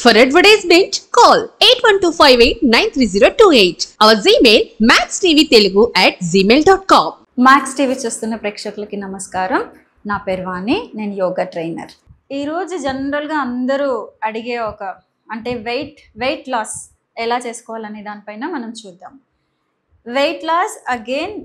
For advertisement, call 8125893028. Our Gmail maxtvtelugu@gmail.com. Max TV చూస్తున్న ప్రేక్షకులకి నమస్కారం. నా పేరు వాణి, నేను యోగా ట్రైనర్. ఈరోజు జనరల్గా అందరూ అడిగే అంటే వెయిట్ లాస్ ఎలా చేసుకోవాలనే దానిపైన మనం చూద్దాం. Weight loss again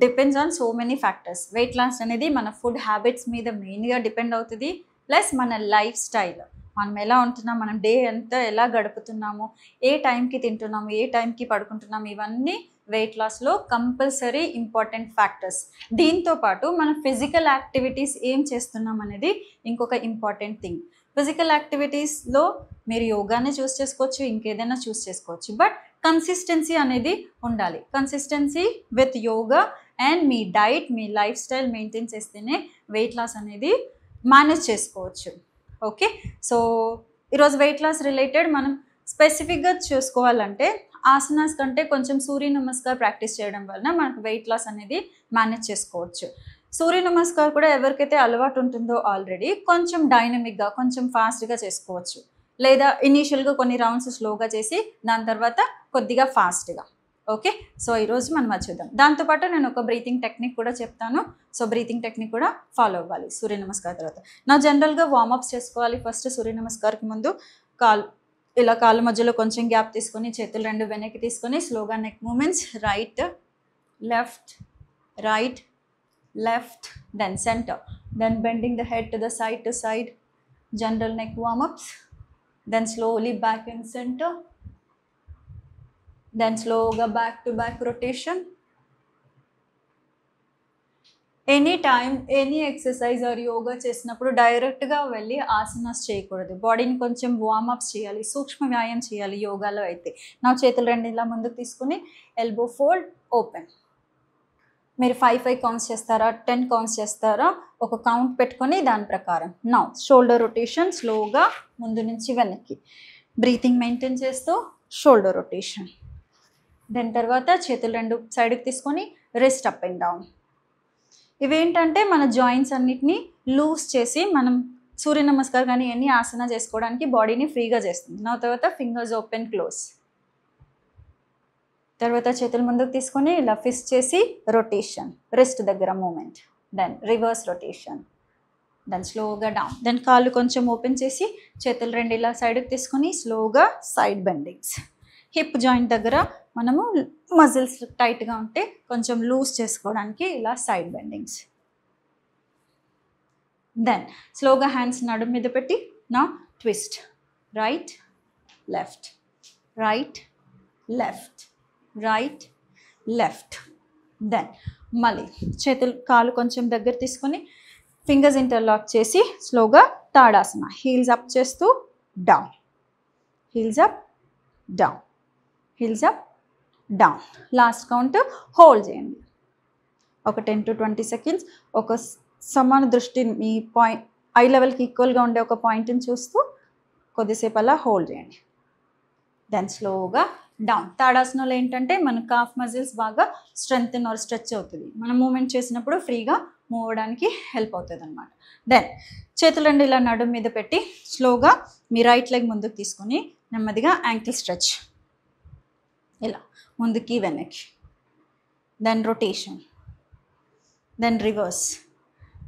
depends on so many factors. Weight loss అనేది మన ఫుడ్ హ్యాబిట్స్ మీద మెయిన్గా డిపెండ్ అవుతుంది. ప్లస్ మన లైఫ్ స్టైల్, మనం ఎలా ఉంటున్నాం, మనం డే అంతా ఎలా గడుపుతున్నాము, ఏ టైంకి తింటున్నాము, ఏ టైంకి పడుకుంటున్నాము, ఇవన్నీ వెయిట్ లాస్లో కంపల్సరీ ఇంపార్టెంట్ ఫ్యాక్టర్స్. దీంతోపాటు మనం ఫిజికల్ యాక్టివిటీస్ ఏం చేస్తున్నాం అనేది ఇంకొక ఇంపార్టెంట్ థింగ్. ఫిజికల్ యాక్టివిటీస్లో మీరు యోగానే చూస్ చేసుకోవచ్చు, ఇంకేదైనా చూస్ చేసుకోవచ్చు, బట్ కన్సిస్టెన్సీ అనేది ఉండాలి. Consistency with yoga and me diet, me life style maintain చేస్తేనే వెయిట్ లాస్ అనేది మేనేజ్ చేసుకోవచ్చు. ఓకే, సో ఈరోజు వెయిట్ లాస్ రిలేటెడ్ మనం స్పెసిఫిక్గా చూసుకోవాలంటే ఆసనాస్ కంటే కొంచెం సూర్య నమస్కార్ ప్రాక్టీస్ చేయడం వలన మనకు వెయిట్ లాస్ అనేది మేనేజ్ చేసుకోవచ్చు. సూర్య నమస్కార్ కూడా ఎవరికైతే అలవాటు ఉంటుందో ఆల్రెడీ కొంచెం డైనమిక్గా, కొంచెం ఫాస్ట్గా చేసుకోవచ్చు, లేదా ఇనీషియల్గా కొన్ని రౌండ్స్ స్లోగా చేసి దాని తర్వాత కొద్దిగా ఫాస్ట్గా. ఓకే, సో ఈరోజు మనం అది చూద్దాం. దాంతోపాటు నేను ఒక బ్రీతింగ్ టెక్నిక్ కూడా చెప్తాను. సో బ్రీతింగ్ టెక్నిక్ కూడా ఫాలో అవ్వాలి సూర్య నమస్కారం తర్వాత. నా జనరల్గా వార్మప్స్ చేసుకోవాలి. ఫస్ట్ సూర్య నమస్కారంకి ముందు కాళ్ళ మధ్యలో కొంచెం గ్యాప్ తీసుకొని చేతులు రెండు వెనక్కి తీసుకొని స్లోగా neck movements, right left right left, then centre, then bending the head to the side, general neck warmups, then slowly back and centre, then slowగా back to back rotation. Any time any exercise or yoga చేసినప్పుడు డైరెక్ట్గా వెళ్ళి ఆసనాస్ చేయకూడదు. బాడీని కొంచెం warm-ups చేయాలి, సూక్ష్మ వ్యాయామం చేయాలి యోగాలో అయితే. నా చేతులు రెండు ఇలా ముందుకు తీసుకుని ఎల్బో ఫోల్డ్ ఓపెన్. మీరు 5 కౌంట్స్ చేస్తారా, 10 కౌంట్స్ చేస్తారా, ఒక కౌంట్ పెట్టుకొని దాని ప్రకారం. నౌ షోల్డర్ రొటేషన్, స్లోగా ముందు నుంచి వెనక్కి బ్రీతింగ్ మెయింటైన్ చేస్తూ షోల్డర్ రొటేషన్. దాని తర్వాత చేతులు రెండు సైడ్కి తీసుకొని రిస్ట్ అప్ అండ్ డౌన్. ఇవేంటంటే మన జాయింట్స్ అన్నిటినీ లూజ్ చేసి మనం సూర్య నమస్కారం కానీ ఎన్ని ఆసన చేసుకోవడానికి బాడీని ఫ్రీగా చేస్తుంది. నా తర్వాత ఫింగర్స్ ఓపెన్ క్లోజ్. తర్వాత చేతులు ముందుకు తీసుకొని ఇలా ఫిస్ట్ చేసి రొటేషన్, రిస్ట్ దగ్గర movement, then reverse rotation, then స్లోగా డౌన్. దెన్ కాళ్ళు కొంచెం ఓపెన్ చేసి చేతులు రెండు ఇలా సైడ్కి తీసుకొని స్లోగా సైడ్ బెండింగ్స్. హిప్ జాయింట్ దగ్గర మనము మజిల్స్ టైట్గా ఉంటే కొంచెం లూజ్ చేసుకోవడానికి ఇలా సైడ్ బెండింగ్స్. దెన్ స్లోగా హ్యాండ్స్ నడుము మీద పెట్టి నా twist, right left right left right left. Then మళ్ళీ చేతులు కాలు కొంచెం దగ్గర తీసుకొని ఫింగర్స్ ఇంటర్లాక్ చేసి స్లోగా తాడాసన, హీల్స్ అప్ చేస్తూ down, heels up down, heels up down. Last count hold చేయండి ఒక 10 to 20 seconds. ఒక సమాన దృష్టిని మీ ఐ లెవెల్కి ఈక్వల్గా ఉండే ఒక పాయింట్ని చూస్తూ కొద్దిసేపు అలా హోల్డ్ చేయండి. దెన్ స్లోగా డౌన్. తాడాసనంలో ఏంటంటే మన కాఫ్ మజిల్స్ బాగా స్ట్రెంగ్తెన్ ఆర్ స్ట్రెచ్ అవుతుంది. మనం మూమెంట్ చేసినప్పుడు ఫ్రీగా మూవ్ అవ్వడానికి హెల్ప్ అవుతుంది అనమాట. దెన్ చేతులు రెండు ఇలా నడుము మీద పెట్టి స్లోగా మీ రైట్ లెగ్ ముందుకు తీసుకొని నెమ్మదిగా యాంకిల్ స్ట్రెచ్, ఇలా ముందుకి వెనక్కి, then rotation, then reverse,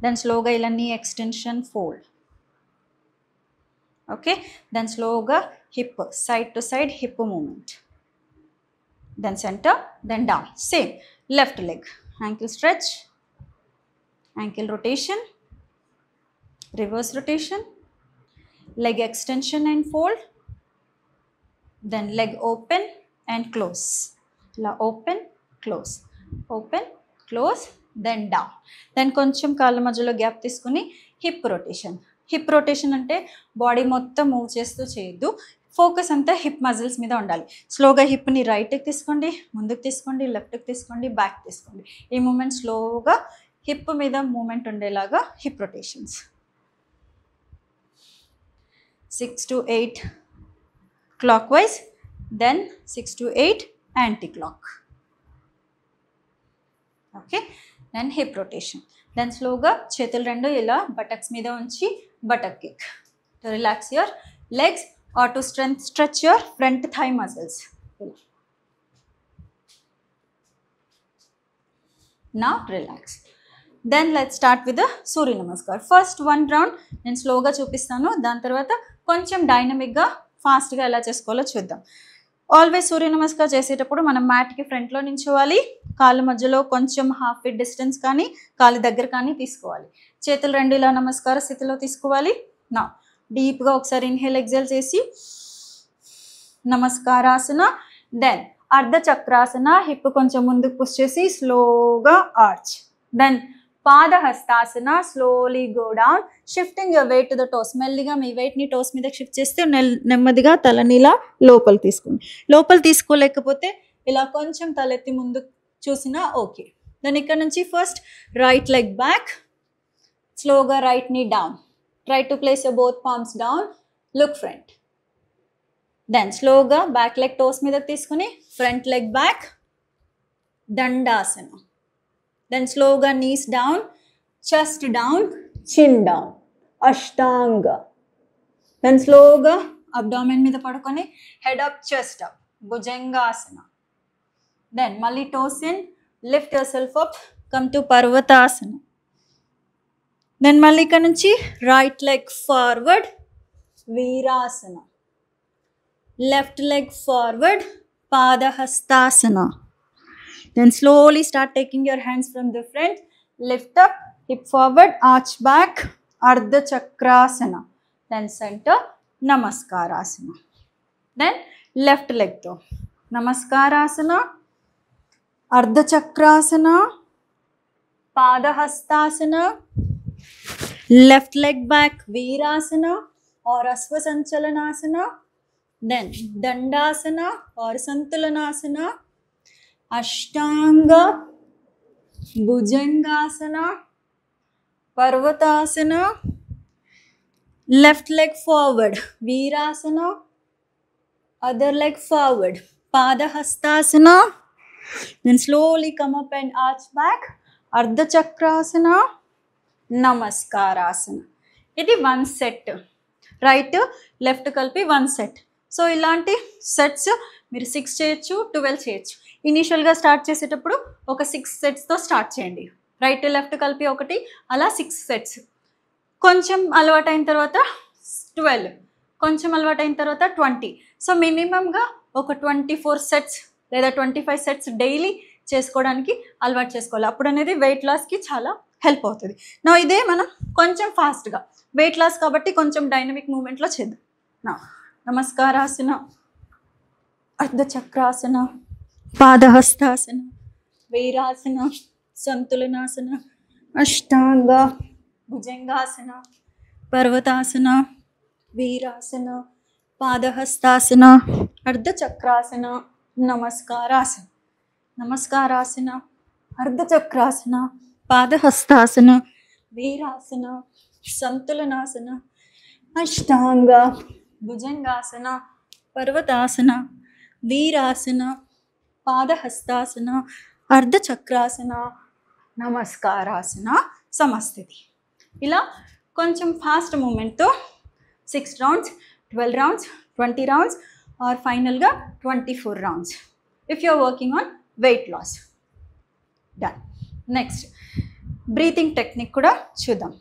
then స్లోగా ఇలా knee extension fold. Okay, then స్లోగా hip side to side hip movement, then centre, then down. Same left leg ankle stretch, ankle rotation, reverse rotation, leg extension and fold, then leg open and close. ఇలా open close, open close, then down. Then కొంచెం కాళ్ళ మధ్యలో gap తీసుకుని hip rotation. Hip rotation అంటే body మొత్తం move చేస్తూ చేయొద్దు, focus అంతా హిప్ మజిల్స్ మీద ఉండాలి. స్లోగా హిప్ని రైట్కి తీసుకోండి, ముందుకు తీసుకోండి, లెఫ్ట్కి తీసుకోండి, బ్యాక్ తీసుకోండి. ఈ మూమెంట్ స్లోగా హిప్ మీద మూమెంట్ ఉండేలాగా hip rotations. 6 to 8 clockwise, then 6 to 8 anti-clock. Okay, then hip rotation. Then slowగా చేతులు రెండు ఇలా బటక్స్ మీద ఉంచి buttock kick. To relax your legs, or to stretch your front thigh muscles. Now relax. Then let's start with the Surya Namaskar. First one round నేను స్లోగా చూపిస్తాను, దాని తర్వాత కొంచెం డైనమిక్గా ఫాస్ట్గా ఎలా చేసుకోవాలో చూద్దాం. ఆల్వేస్ సూర్య నమస్కార్ చేసేటప్పుడు మనం మ్యాట్కి ఫ్రంట్లో నించోవాలి, కాళ్ళ మధ్యలో కొంచెం హాఫ్ ఫీట్ డిస్టెన్స్ కానీ కాళ్ళ దగ్గర కానీ తీసుకోవాలి. చేతులు రెండు ఇలా నమస్కార స్థితిలో తీసుకోవాలి. నా డీప్గా ఒకసారి ఇన్హేల్ ఎగ్జేల్ చేసి నమస్కారాసన. దెన్ అర్ధ చక్రాసన, హిప్ కొంచెం ముందుకు పుష్ చేసి స్లోగా arch. Then Padahastasana, slowly go down, shifting your weight to the toes. మెల్లిగా మీ వెయిట్ని టోస్ మీద షిఫ్ట్ చేస్తే నెమ్మదిగా తలని ఇలా లోపల తీసుకోండి. లోపల తీసుకోలేకపోతే ఇలా కొంచెం తలెత్తి ముందు చూసినా ఓకే. దెన్ ఇక్కడ నుంచి ఫస్ట్ రైట్ లెగ్ బ్యాక్, స్లోగా right knee down. Try to place your both palms down, look front. Then స్లోగా బ్యాక్ లెగ్ టోస్ మీద తీసుకుని ఫ్రంట్ లెగ్ బ్యాక్, దండాసన. Then slowగా knees down, chest down, chin down, ashtanga. Then slowగా abdomen మీద పడుకొని head up, chest up, bhujangasana. Then మళ్ళీ toes in, lift yourself up, come to parvatasana. Then మళ్ళీ ఇక్కడ నుంచి right leg forward, virasana. Left leg forward, padahastasana. Then slowly start taking your hands from the front, lift up, hip forward, arch back, Ardha Chakrasana. Then center, Namaskarasana. Then left leg though. Namaskarasana, Ardha Chakrasana, Padahastasana, left leg back, Virasana or Asvasanchalanasana. Then Dandasana or Santulanasana, Ashtanga, Bhujangasana, Parvatasana, left leg forward, Virasana, other leg forward, Padahastasana. Then slowly come up and arch back, Ardha Chakrasana, Namaskarasana. ఇది one set, right left కలిపి one set. So ఇలాంటి sets మీరు 6 చేయొచ్చు, 12 చేయొచ్చు. ఇనీషియల్గా start చేసేటప్పుడు ఒక 6 సెట్స్తో start చేయండి. రైట్ లెఫ్ట్ కలిపి ఒకటి, అలా 6 సెట్స్. కొంచెం అలవాటైన తర్వాత 12, కొంచెం అలవాటైన తర్వాత 20. సో మినిమంగా ఒక 24 సెట్స్ లేదా 25 సెట్స్ డైలీ చేసుకోవడానికి అలవాటు చేసుకోవాలి. అప్పుడు అనేది వెయిట్ లాస్కి చాలా హెల్ప్ అవుతుంది. నా ఇదే మనం కొంచెం ఫాస్ట్గా వెయిట్ లాస్ కాబట్టి కొంచెం డైనమిక్ మూమెంట్లో చేద్దాం. నా నమస్కారాసన, అర్ధచక్రాసన, పాదహస్తాసన, వీరాసన, సంతులనాసన, అష్టాంగ, భుజంగాసన, పర్వతాసన, వీరాసన, పాదహస్తాసన, అర్ధచక్రాసన, నమస్కారాసన. నమస్కారాసన, అర్ధచక్రాసన, పాదహస్తాసన, వీరాసన, సంతులనాసన, అష్టాంగ, భుజంగాసన, పర్వతాసన, వీరాసన, పాదహస్తాసన, అర్ధచక్రాసన, నమస్కారాసన, సమస్థితి. ఇలా కొంచెం ఫాస్ట్ మూమెంట్తో 6 రౌండ్స్, 12 రౌండ్స్, 20 రౌండ్స్ ఆర్ ఫైనల్గా 24 rounds if you are working on weight loss. Done. Next breathing technique కూడా చూద్దాం.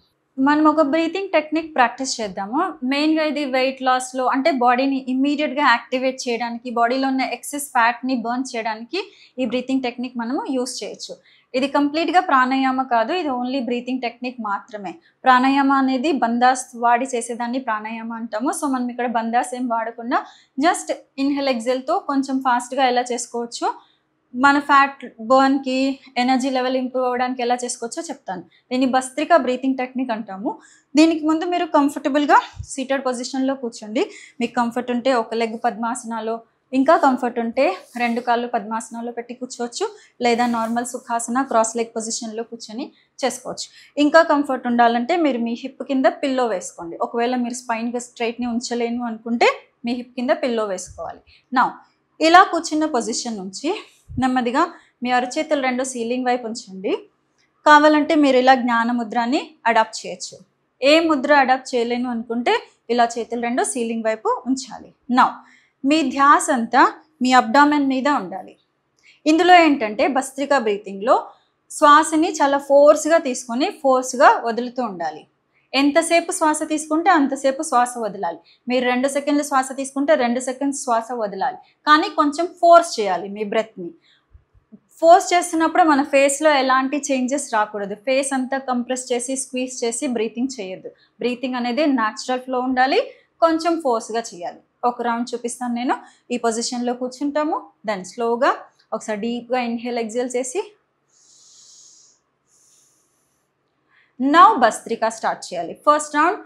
మనం ఒక బ్రీతింగ్ టెక్నిక్ ప్రాక్టీస్ చేద్దాము. మెయిన్గా ఇది వెయిట్ లాస్లో అంటే బాడీని ఇమ్మీడియట్గా యాక్టివేట్ చేయడానికి, బాడీలో ఉన్న ఎక్సెస్ ఫ్యాట్ని బర్న్ చేయడానికి ఈ బ్రీతింగ్ టెక్నిక్ మనము యూస్ చేయొచ్చు. ఇది కంప్లీట్గా ప్రాణాయామ కాదు, ఇది ఓన్లీ బ్రీతింగ్ టెక్నిక్ మాత్రమే. ప్రాణాయామ అనేది బందాస్ వాడి చేసేదాన్ని ప్రాణాయామ అంటాము. సో మనం ఇక్కడ బందాస్ ఏం వాడకుండా జస్ట్ ఇన్హేల్ ఎగ్జేల్తో కొంచెం ఫాస్ట్గా ఎలా చేసుకోవచ్చు, మన ఫ్యాట్ బర్న్కి, ఎనర్జీ లెవెల్ ఇంప్రూవ్ అవ్వడానికి ఎలా చేసుకోవచ్చో చెప్తాను. దీన్ని భస్త్రికా బ్రీతింగ్ టెక్నిక్ అంటాము. దీనికి ముందు మీరు కంఫర్టబుల్గా సీటెడ్ పొజిషన్లో కూర్చోండి. మీకు కంఫర్ట్ ఉంటే ఒక లెగ్ పద్మాసనాలో, ఇంకా కంఫర్ట్ ఉంటే 2 కాళ్ళు పద్మాసనాల్లో పెట్టి కూర్చోవచ్చు, లేదా నార్మల్ సుఖాసన క్రాస్ లెగ్ పొజిషన్లో కూర్చొని చేసుకోవచ్చు. ఇంకా కంఫర్ట్ ఉండాలంటే మీరు మీ హిప్ కింద పిల్లో వేసుకోండి. ఒకవేళ మీరు స్పైన్గా స్ట్రైట్ని ఉంచలేను అనుకుంటే మీ హిప్ కింద పిల్లో వేసుకోవాలి. నా ఇలా కూర్చున్న పొజిషన్ నుంచి నెమ్మదిగా మీ అరచేతులు 2 సీలింగ్ వైపు ఉంచండి. కావాలంటే మీరు ఇలా జ్ఞాన ముద్రాన్ని అడాప్ట్ చేయొచ్చు. ఏ ముద్ర అడాప్ట్ చేయలేను అనుకుంటే ఇలా చేతులు రెండు సీలింగ్ వైపు ఉంచాలి. నౌ మీ ధ్యాస అంతా మీ అబ్డామెన్ మీద ఉండాలి. ఇందులో ఏంటంటే భస్త్రికా బ్రీతింగ్లో శ్వాసని చాలా ఫోర్స్గా తీసుకొని ఫోర్స్గా వదులుతూ ఉండాలి. ఎంతసేపు శ్వాస తీసుకుంటే అంతసేపు శ్వాస వదలాలి. మీరు 2 సెకండ్లు శ్వాస తీసుకుంటే 2 సెకండ్స్ శ్వాస వదలాలి. కానీ కొంచెం ఫోర్స్ చేయాలి మీ బ్రెత్ని. ఫోర్స్ చేస్తున్నప్పుడు మన ఫేస్లో ఎలాంటి చేంజెస్ రాకూడదు. ఫేస్ అంతా కంప్రెస్ చేసి స్క్వీజ్ చేసి బ్రీతింగ్ చేయొద్దు. బ్రీతింగ్ అనేది న్యాచురల్ ఫ్లో ఉండాలి. కొంచెం ఫోర్స్గా చేయాలి. ఒక రౌండ్ చూపిస్తాను నేను. ఈ పొజిషన్లో కూర్చుంటాము. దెన్ స్లోగా ఒకసారి డీప్గా ఇన్హేల్ ఎక్సేల్ చేసి నౌ భస్త్రికా స్టార్ట్ చేయాలి. First round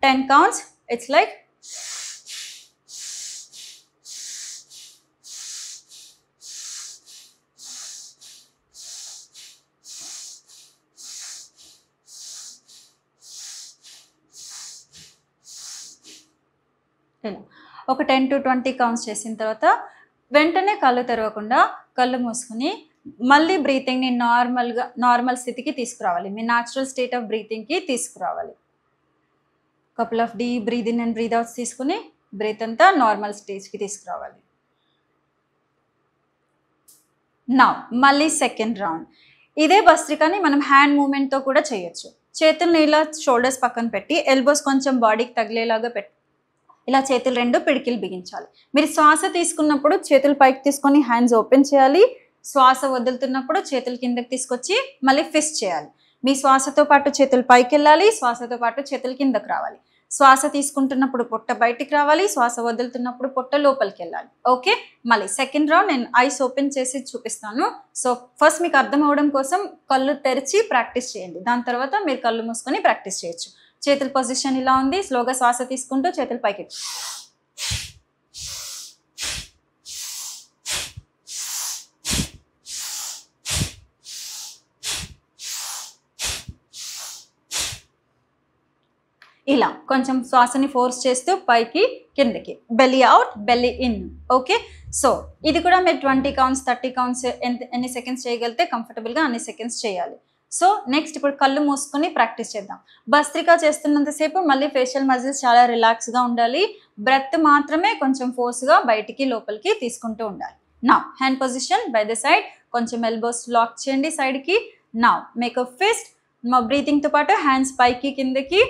10 counts. It's like ఇలా ఒక 10 to 20 కౌంట్స్ చేసిన తర్వాత వెంటనే కళ్ళు తెరవకుండా కళ్ళు మూసుకుని మళ్ళీ బ్రీతింగ్ని నార్మల్ స్థితికి తీసుకురావాలి. మీ న్యాచురల్ స్టేట్ ఆఫ్ బ్రీతింగ్కి తీసుకురావాలి. Couple of deep breath in and breath outs తీసుకుని బ్రీత్ అంతా నార్మల్ స్టేజ్కి తీసుకురావాలి. నౌ మళ్ళీ సెకండ్ రౌండ్. ఇదే భస్త్రికాని మనం హ్యాండ్ మూమెంట్తో కూడా చేయొచ్చు. చేతుల్ని ఇలా షోల్డర్స్ పక్కన పెట్టి ఎల్బోస్ కొంచెం బాడీకి తగిలేలాగా పెట్టి ఇలా చేతులు రెండు పిడికిలు బిగించాలి. మీరు శ్వాస తీసుకున్నప్పుడు చేతులు పైకి తీసుకొని హ్యాండ్స్ ఓపెన్ చేయాలి. శ్వాస వదులుతున్నప్పుడు చేతులు కిందకి తీసుకొచ్చి మళ్ళీ ఫిస్ట్ చేయాలి. మీ శ్వాసతో పాటు చేతులు పైకి వెళ్ళాలి. శ్వాసతో పాటు చేతులు కిందకి రావాలి. శ్వాస తీసుకుంటున్నప్పుడు పొట్ట బయటికి రావాలి. శ్వాస వదులుతున్నప్పుడు పొట్ట లోపలికి వెళ్ళాలి. ఓకే, మళ్ళీ సెకండ్ రౌండ్ నేను ఐస్ ఓపెన్ చేసి చూపిస్తాను. సో ఫస్ట్ మీకు అర్థం అవ్వడం కోసం కళ్ళు తెరిచి ప్రాక్టీస్ చేయండి. దాని తర్వాత మీరు కళ్ళు మూసుకొని ప్రాక్టీస్ చేయొచ్చు. చేతుల పొజిషన్ ఇలా ఉంది. స్లోగా శ్వాస తీసుకుంటూ చేతులు పైకి. ఇలా కొంచెం శ్వాసని ఫోర్స్ చేస్తూ పైకి కిందకి, belly out belly in. Okay, so ఇది కూడా మీరు 20 కౌంట్స్ 30 కౌంట్స్ ఎన్ని సెకండ్స్ చేయగలిగితే కంఫర్టబుల్గా అన్ని సెకండ్స్ చేయాలి. సో నెక్స్ట్ ఇప్పుడు కళ్ళు మూసుకొని ప్రాక్టీస్ చేద్దాం. భస్త్రికా చేస్తున్నంతసేపు మళ్ళీ ఫేషియల్ మజిల్స్ చాలా రిలాక్స్గా ఉండాలి. బ్రెత్ మాత్రమే కొంచెం ఫోర్స్గా బయటికి లోపలికి తీసుకుంటూ ఉండాలి. నా hand position by the side, కొంచెం ఎల్బోస్ లాక్ చేయండి సైడ్కి. నా మేక్ అ ఫిస్ట్. మా బ్రీతింగ్తో పాటు హ్యాండ్స్ పైకి కిందకి.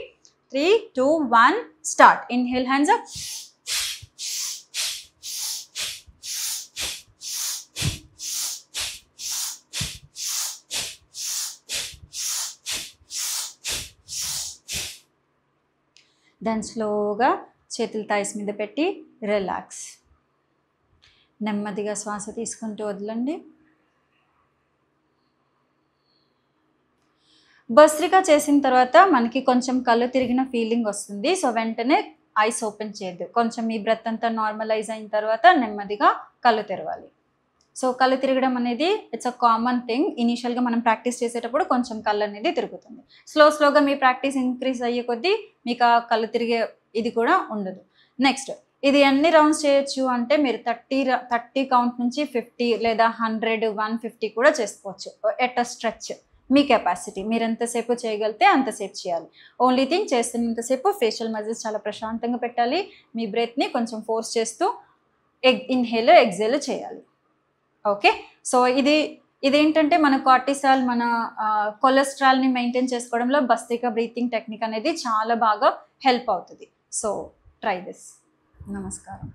3, 2, 1 start. Inhale hands up. Then స్లోగా చేతులు థైస్ మీద పెట్టి రిలాక్స్. నెమ్మదిగా శ్వాస తీసుకుంటూ వదలండి. భస్త్రికా చేసిన తర్వాత మనకి కొంచెం కళ్ళు తిరిగిన ఫీలింగ్ వస్తుంది. సో వెంటనే ఐస్ ఓపెన్ చేయద్దు. కొంచెం మీ బ్రెత్ అంతా నార్మలైజ్ అయిన తర్వాత నెమ్మదిగా కళ్ళు తెరవాలి. సో కళ్ళు తిరగడం అనేది ఇట్స్ అ కామన్ థింగ్. ఇనీషియల్గా మనం ప్రాక్టీస్ చేసేటప్పుడు కొంచెం కళ్ళు అనేది తిరుగుతుంది. స్లోగా మీ ప్రాక్టీస్ ఇంక్రీజ్ అయ్యే కొద్దీ మీకు ఆ కళ్ళు తిరిగే ఇది కూడా ఉండదు. నెక్స్ట్, ఇది ఎన్ని రౌండ్స్ చేయొచ్చు అంటే మీరు 30 కౌంట్ నుంచి 50 లేదా 100, 150 కూడా చేసుకోవచ్చు. At a stretch me capacity. మీరు ఎంతసేపు చేయగలిగితే అంతసేపు చేయాలి. ఓన్లీ థింగ్ చేస్తున్నంతసేపు ఫేషియల్ మజిల్స్ చాలా ప్రశాంతంగా పెట్టాలి. మీ బ్రెత్ని కొంచెం ఫోర్స్ చేస్తూ ఇన్హేల్ ఎగ్జేల్ చేయాలి. ఓకే, సో ఇదేంటంటే మన కార్టిసాల్, మన కొలెస్ట్రాల్ని మెయింటైన్ చేసుకోవడంలో భస్త్రికా బ్రీతింగ్ టెక్నిక్ అనేది చాలా బాగా హెల్ప్ అవుతుంది. So try this. నమస్కారం.